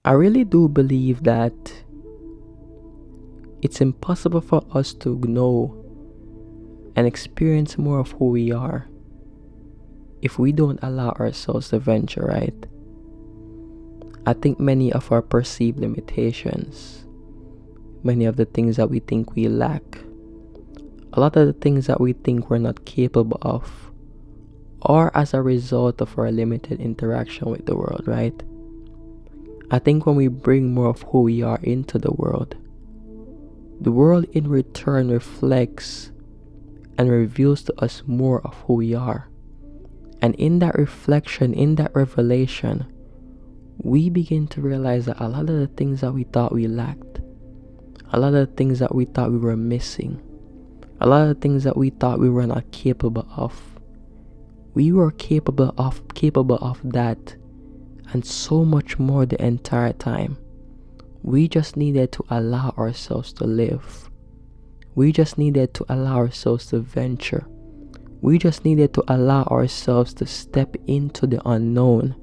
I really do believe that it's impossible for us to know and experience more of who we are if we don't allow ourselves to venture, right? I think many of our perceived limitations, many of the things that we think we lack, a lot of the things that we think we're not capable of, are as a result of our limited interaction with the world, right? I think when we bring more of who we are into the world in return reflects and reveals to us more of who we are. And in that reflection, in that revelation, we begin to realize that a lot of the things that we thought we lacked, a lot of the things that we thought we were missing, a lot of the things that we thought we were not capable of, we were capable of that and so much more the entire time. We just needed to allow ourselves to live. We just needed to allow ourselves to venture. We just needed to allow ourselves to step into the unknown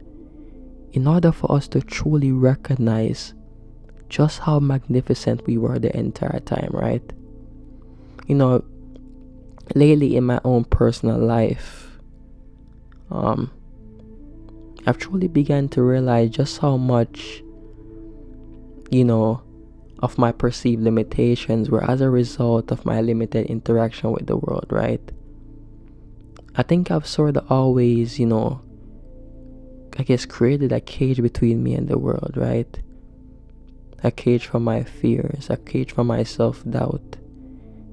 in order for us to truly recognize just how magnificent we were the entire time, right? You know, lately in my own personal life, I've truly begun to realize just how much, of my perceived limitations were as a result of my limited interaction with the world, right? I think I've sort of always, created a cage between me and the world, right? A cage from my fears, a cage from my self-doubt,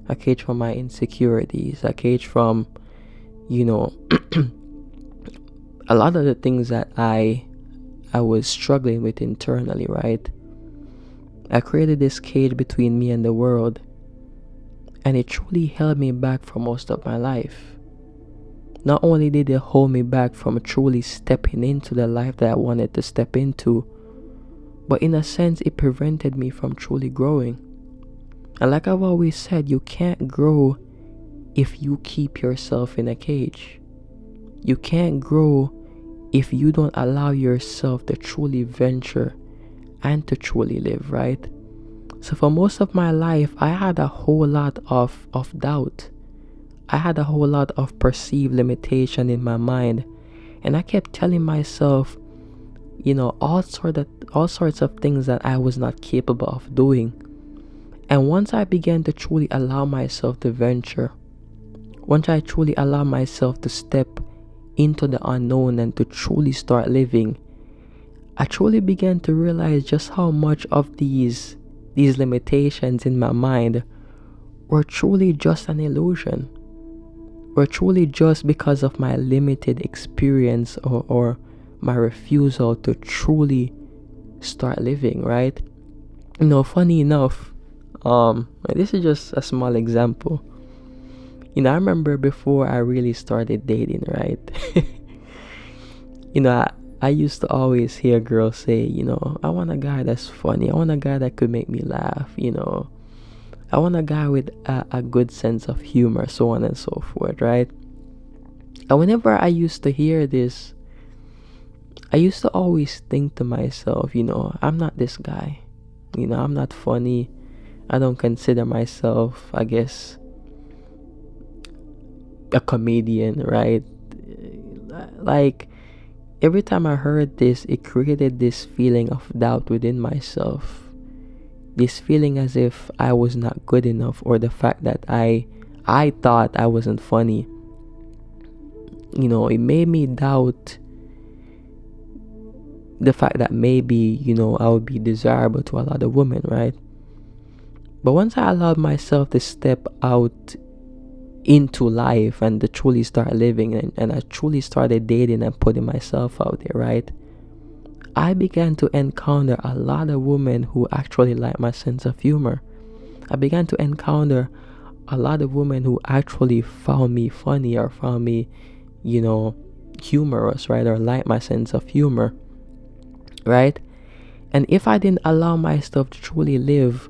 a cage from my insecurities, a cage from, a lot of the things that I was struggling with internally, right? I created this cage between me and the world, and it truly held me back for most of my life. Not only did it hold me back from truly stepping into the life that I wanted to step into, but in a sense, it prevented me from truly growing. And like I've always said, you can't grow if you keep yourself in a cage. You can't grow if you don't allow yourself to truly venture and to truly live, right? So for most of my life, I had a whole lot of doubt. I had a whole lot of perceived limitation in my mind. And I kept telling myself, all sorts of things that I was not capable of doing. And once I began to truly allow myself to venture, once I truly allow myself to step into the unknown and to truly start living, I truly began to realize just how much of these limitations in my mind were truly just an illusion. Were truly just because of my limited experience or my refusal to truly start living, right? Funny enough, this is just a small example. I remember before I really started dating, right? I used to always hear girls say, I want a guy that's funny. I want a guy that could make me laugh, I want a guy with a good sense of humor, so on and so forth, right? And whenever I used to hear this, I used to always think to myself, I'm not this guy. I'm not funny. I don't consider myself, I guess, a comedian, right? Like, every time I heard this, it created this feeling of doubt within myself. This feeling as if I was not good enough, or the fact that I thought I wasn't funny. It made me doubt the fact that maybe, I would be desirable to a lot of women, right? But once I allowed myself to step out into life and to truly start living, and I truly started dating and putting myself out there, right? I began to encounter a lot of women who actually liked my sense of humor. I began to encounter a lot of women who actually found me funny, or found me, humorous, right? Or liked my sense of humor, right? And if I didn't allow myself to truly live,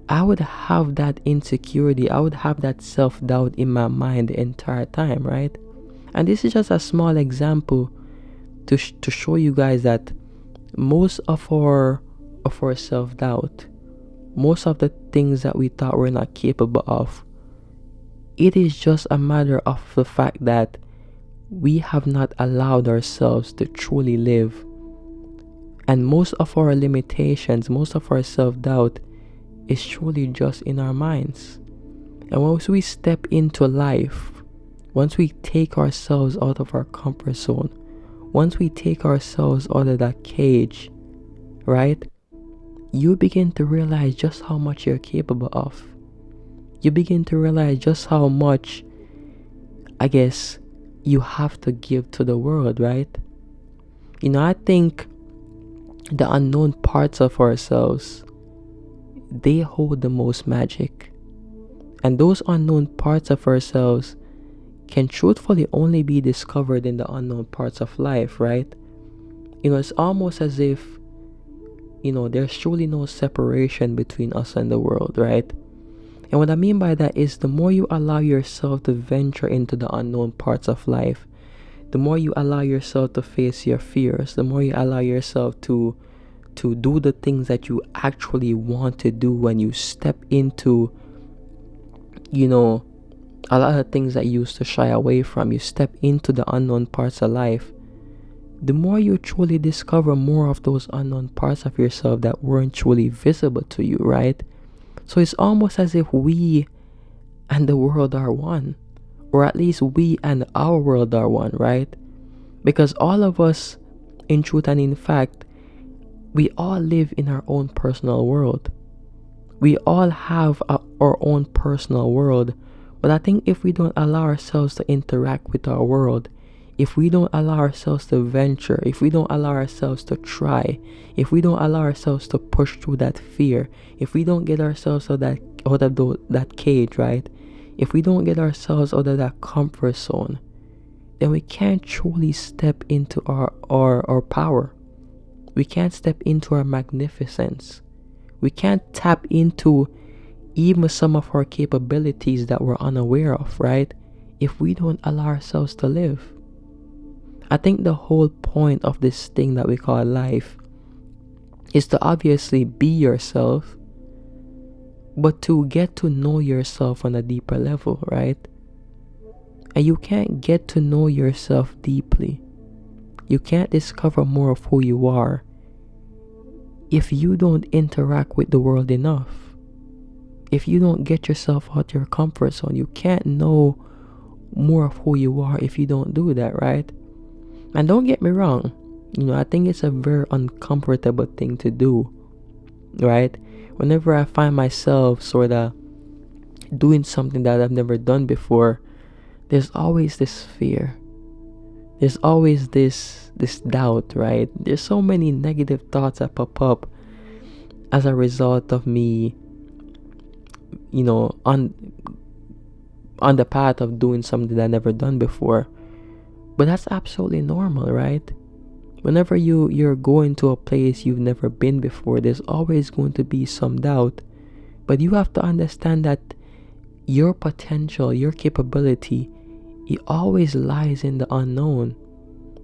I would have that insecurity, I would have that self-doubt in my mind the entire time, right? And this is just a small example to show you guys that most of our self-doubt, most of the things that we thought we're not capable of, it is just a matter of the fact that we have not allowed ourselves to truly live. And most of our limitations, most of our self-doubt is truly just in our minds. And once we step into life, once we take ourselves out of our comfort zone, once we take ourselves out of that cage, right? You begin to realize just how much you're capable of. You begin to realize just how much, I guess, you have to give to the world, right? I think the unknown parts of ourselves, they hold the most magic. And those unknown parts of ourselves can truthfully only be discovered in the unknown parts of life, right? It's almost as if, there's truly no separation between us and the world, right? And what I mean by that is the more you allow yourself to venture into the unknown parts of life, the more you allow yourself to face your fears, the more you allow yourself to do the things that you actually want to do when you step into, a lot of things that you used to shy away from, you step into the unknown parts of life, the more you truly discover more of those unknown parts of yourself that weren't truly visible to you, right? So it's almost as if we and the world are one, or at least we and our world are one, right? Because all of us, in truth and in fact, we all live in our own personal world. We all have our own personal world, but I think if we don't allow ourselves to interact with our world, if we don't allow ourselves to venture, if we don't allow ourselves to try, if we don't allow ourselves to push through that fear, if we don't get ourselves out of that cage, right? If we don't get ourselves out of that comfort zone, then we can't truly step into our power. We can't step into our magnificence. We can't tap into even some of our capabilities that we're unaware of, right? If we don't allow ourselves to live. I think the whole point of this thing that we call life is to obviously be yourself, but to get to know yourself on a deeper level, right? And you can't get to know yourself deeply. You can't discover more of who you are if you don't interact with the world enough. If you don't get yourself out your comfort zone, you can't know more of who you are if you don't do that, right? And don't get me wrong, I think it's a very uncomfortable thing to do, right? Whenever I find myself sort of doing something that I've never done before, there's always this fear. There's always this doubt, right? There's so many negative thoughts that pop up as a result of me, on the path of doing something that I've never done before. But that's absolutely normal, right? Whenever you're going to a place you've never been before, there's always going to be some doubt. But you have to understand that your potential, your capability, it always lies in the unknown.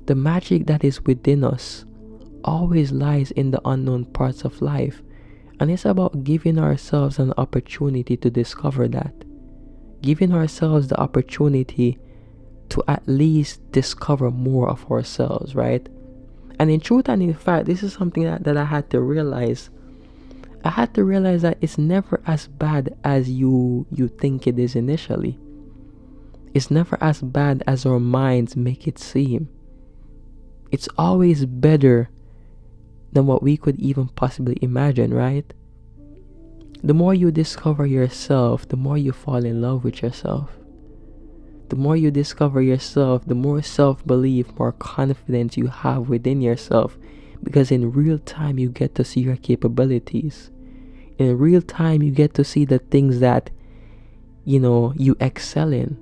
The magic that is within us always lies in the unknown parts of life. And it's about giving ourselves an opportunity to discover that. Giving ourselves the opportunity to at least discover more of ourselves, right? And in truth and in fact, this is something that I had to realize. I had to realize that it's never as bad as you think it is initially. It's never as bad as our minds make it seem. It's always better than what we could even possibly imagine, right? The more you discover yourself, the more you fall in love with yourself. The more you discover yourself, the more self-belief, more confidence you have within yourself. Because in real time, you get to see your capabilities. In real time, you get to see the things that, you excel in.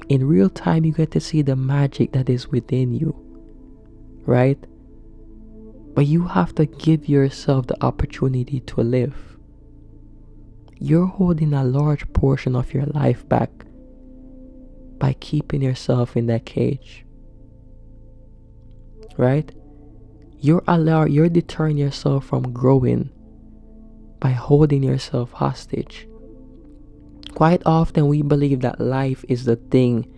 In real time, you get to see the magic that is within you. Right? But you have to give yourself the opportunity to live. You're holding a large portion of your life back by keeping yourself in that cage. Right? You're deterring yourself from growing by holding yourself hostage. Quite often we believe that life is the thing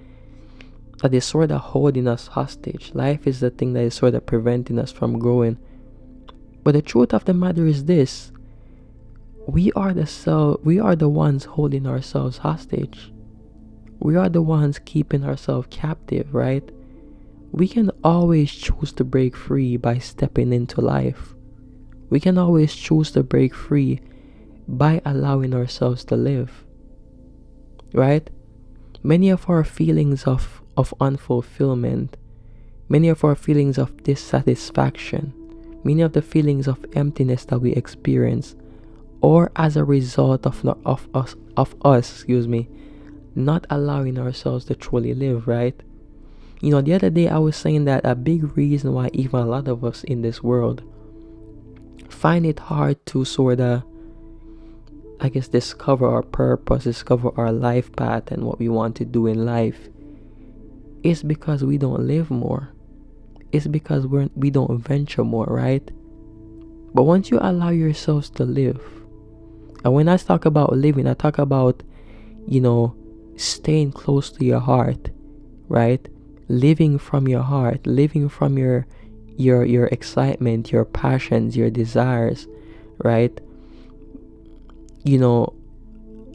that is sort of holding us hostage. Life is the thing that is sort of preventing us from growing. But the truth of the matter is this: we are the ones holding ourselves hostage. We are the ones keeping ourselves captive, right? We can always choose to break free by stepping into life. We can always choose to break free by allowing ourselves to live, right? Many of our feelings of unfulfillment, many of our feelings of dissatisfaction, many of the feelings of emptiness that we experience, or as a result of us, not allowing ourselves to truly live, right? The other day I was saying that a big reason why even a lot of us in this world find it hard to sort of, discover our purpose, discover our life path and what we want to do in life is because we don't live more. It's because we don't venture more, right? But once you allow yourselves to live, and when I talk about living, I talk about, staying close to your heart, right? Living from your heart, living from your excitement, your passions, your desires, right?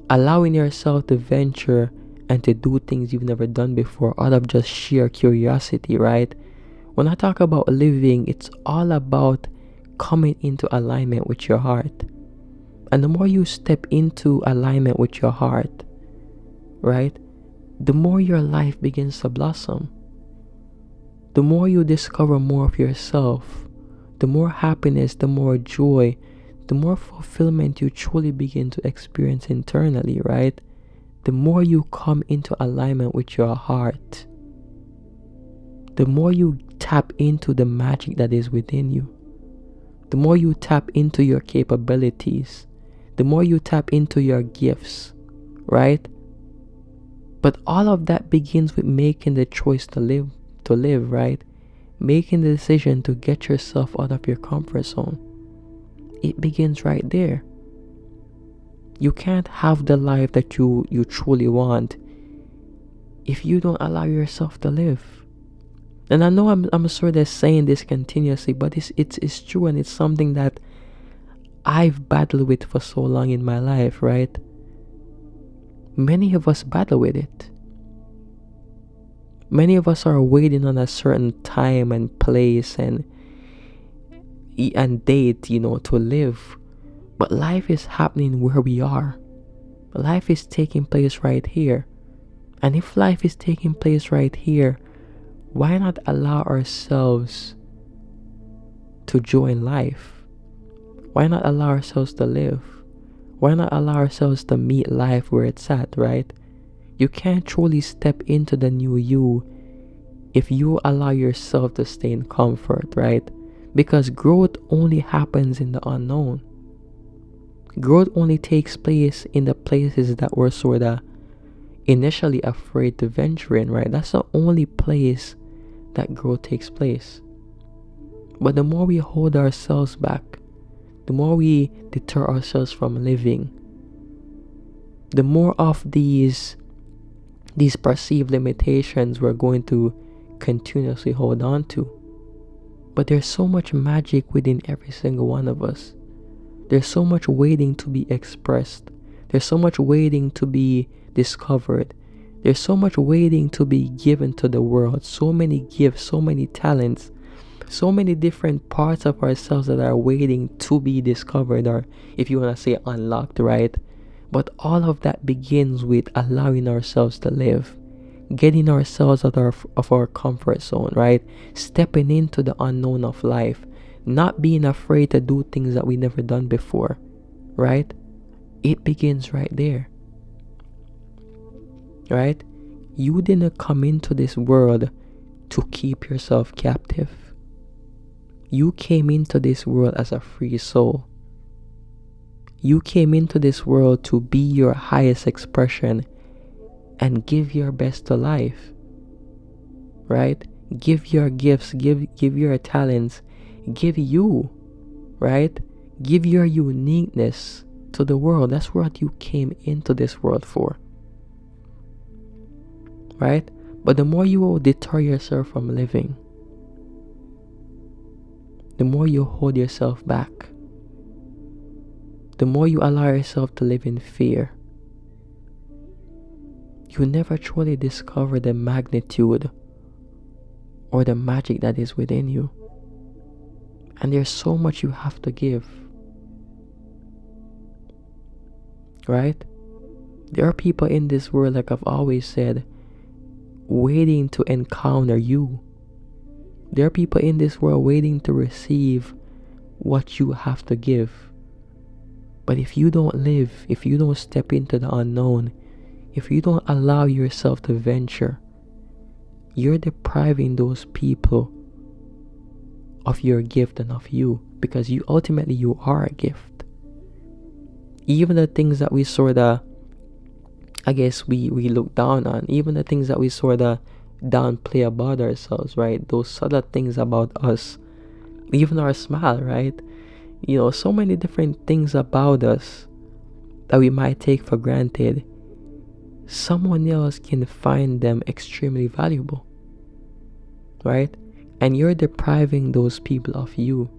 Allowing yourself to venture and to do things you've never done before out of just sheer curiosity, right? When I talk about living, it's all about coming into alignment with your heart. And the more you step into alignment with your heart, right, the more your life begins to blossom. The more you discover more of yourself, the more happiness, the more joy, the more fulfillment you truly begin to experience internally, right? The more you come into alignment with your heart, the more you tap into the magic that is within you, the more you tap into your capabilities, the more you tap into your gifts, right? But all of that begins with making the choice to live, right? Making the decision to get yourself out of your comfort zone. It begins right there. You can't have the life that you truly want if you don't allow yourself to live. And I know I'm sort of saying this continuously, but it's true, and it's something that I've battled with for so long in my life, right? Many of us battle with it. Many of us are waiting on a certain time and place and date, to live. But life is happening where we are. Life is taking place right here. And if life is taking place right here, why not allow ourselves to join life? Why not allow ourselves to live? Why not allow ourselves to meet life where it's at, right? You can't truly step into the new you if you allow yourself to stay in comfort, right? Because growth only happens in the unknown. Growth only takes place in the places that we're sort of initially afraid to venture in, right? That's the only place that growth takes place. But the more we hold ourselves back, the more we deter ourselves from living, the more of these perceived limitations we're going to continuously hold on to. But there's so much magic within every single one of us. There's so much waiting to be expressed. There's so much waiting to be discovered. There's so much waiting to be given to the world. So many gifts, so many talents, so many different parts of ourselves that are waiting to be discovered, or if you want to say unlocked, right? But all of that begins with allowing ourselves to live, getting ourselves out of our comfort zone, right? Stepping into the unknown of life, not being afraid to do things that we never done before, right? It begins right there, right? You didn't come into this world to keep yourself captive. You came into this world as a free soul. You came into this world to be your highest expression and give your best to life, right? Give your gifts, give your talents, Give you, right? Give your uniqueness to the world. That's what you came into this world for, right? But the more you will deter yourself from living, the more you hold yourself back, the more you allow yourself to live in fear, you never truly discover the magnitude or the magic that is within you. And there's so much you have to give, right? There are people in this world, like I've always said, waiting to encounter you. There are people in this world waiting to receive what you have to give. But if you don't live, if you don't step into the unknown, if you don't allow yourself to venture, you're depriving those people of your gift and of you, because you ultimately you are a gift. Even the things that we sort of, I guess we look down on, even the things that we sort of downplay about ourselves, right? Those subtle things about us, even our smile, right? You know, so many different things about us that we might take for granted, someone else can find them extremely valuable, right? And you're depriving those people of you.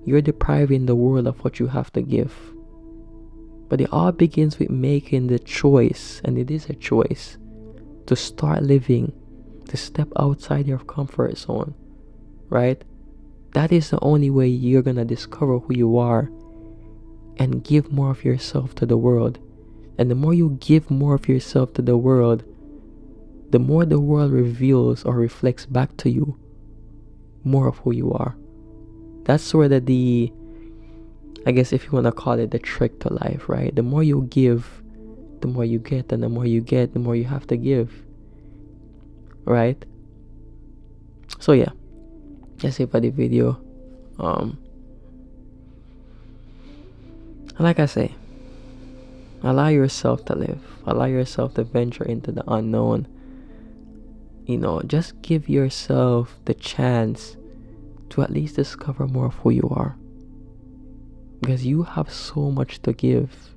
You're depriving the world of what you have to give. But it all begins with making the choice, and it is a choice, to start living, to step outside your comfort zone, right? That is the only way you're gonna discover who you are and give more of yourself to the world. And the more you give more of yourself to the world, the more the world reveals or reflects back to you more of who you are. That's sort of the, I guess if you want to call it, the trick to life, right? The more you give, the more you get, and the more you get, the more you have to give, right? So yeah, that's it for the video. Like I say, allow yourself to live, allow yourself to venture into the unknown. You know, just give yourself the chance to at least discover more of who you are, because you have so much to give.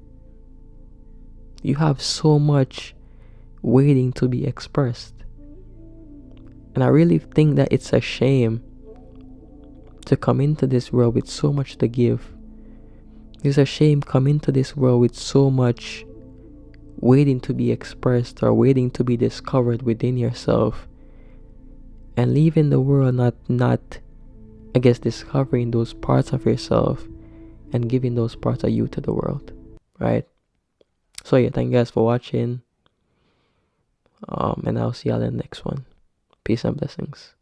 You have so much waiting to be expressed. And I really think that it's a shame to come into this world with so much to give. It's a shame come into this world with so much waiting to be expressed or waiting to be discovered within yourself, and leaving the world not I guess discovering those parts of yourself and giving those parts of you to the world, right? So yeah, thank you guys for watching, and I'll see y'all in the next one. Peace and blessings.